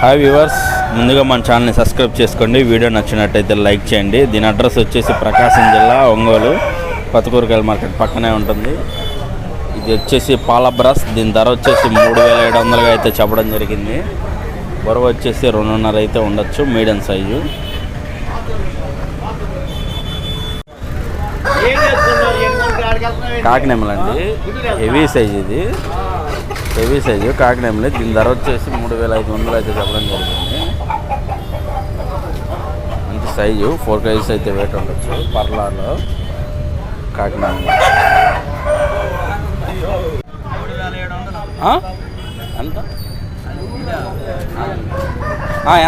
Hi viewers, ముందుగా మన ఛానల్ని సబ్స్క్రైబ్ చేసుకోండి. వీడియో నచ్చినట్టయితే లైక్ చేయండి. దీని అడ్రస్ వచ్చేసి ప్రకాశం జిల్లా ఒంగోలు కొత్తకూరగాయల మార్కెట్ పక్కనే ఉంటుంది. ఇది వచ్చేసి పాల బ్రష్. దీని ధర వచ్చేసి 3700గా అయితే చెప్పడం జరిగింది. బరువు వచ్చేసి 2.5 అయితే ఉండొచ్చు, మీడియం సైజు. కాకినెమ్మలండి, హెవీ సైజు. ఇది హెవీ సైజు కాకినెమ్మలి. దీని ధర వచ్చేసి 3500 అయితే చెప్పడం జరిగింది. మంచి సైజు, 4 kgs అయితే వెయిట్ ఉండొచ్చు. పర్లాలో కాకినెమ్మలి ఎంత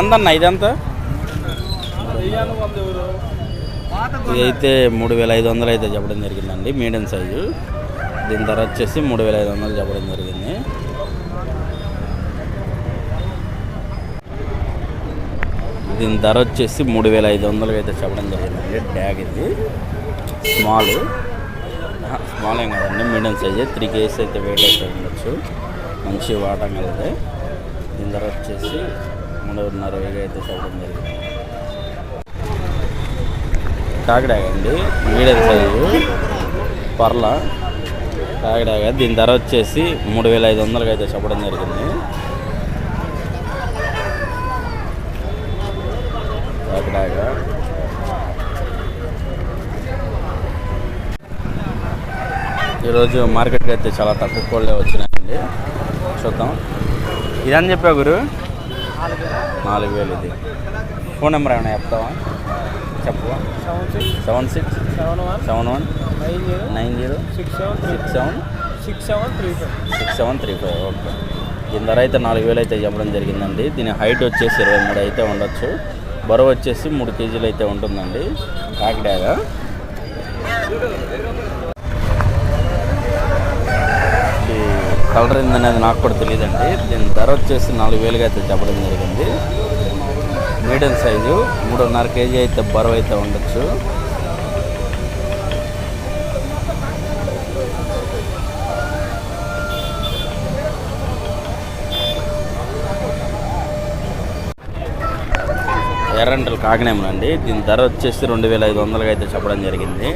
ఎంతన్నా ఇదంతా? ఇది అయితే 3500 అయితే చెప్పడం జరిగిందండి, మీడియం సైజు. దీని ధర వచ్చేసి 3500 చెప్పడం జరిగింది. దీని ధర వచ్చేసి 3500 అయితే చెప్పడం జరిగిందండి. ట్యాగ్ ఇది స్మాల్ ఏం కాదండి, మీడియం సైజు. 3 kgs అయితే వెయిట్ అయితే ఉండొచ్చు. మంచి వాటం కలిగితే. దీని ధర వచ్చేసి 3.5 అయితే చెప్పడం జరిగింది. కాకిడాగ్ అండి, మీడియం సైజు పర్ల కాకిడాగ్. దీని ధర వచ్చేసి 3500 అయితే చెప్పడం జరిగింది. కాకిడాగ్ ఈరోజు మార్కెట్కి అయితే చాలా తక్కువ కోళ్ళే వచ్చినాయండి. చూద్దాం. ఇదని చెప్పా గురు, 4000 ఇది. ఫోన్ నెంబర్ ఏమైనా చెప్తావా? చెప్పవా? 767190676735. ఓకే. దీని ధర అయితే 4000 అయితే చెప్పడం జరిగిందండి. దీని హైట్ వచ్చేసి 23 అయితే ఉండొచ్చు. బరువు వచ్చేసి 3 kgs అయితే ఉంటుందండి. కాకిడాగా కలర్ ఏందనేది నాకు కూడా తెలియదండి. దీని ధర వచ్చేసి 4000 అయితే చెప్పడం జరిగింది. మీడియం సైజు, 3.5 kg అయితే బరువు అయితే ఉండొచ్చు. ఎర్రంటలు కాకినేమనండి. దీని ధర వచ్చేసి 2500 అయితే చెప్పడం జరిగింది.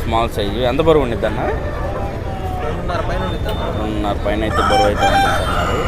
Small size. ఎంత బరువు ఉండిద్ది అన్న? 2.5 పైన అయితే బరువు అయితే ఉంటుంది అన్నారు.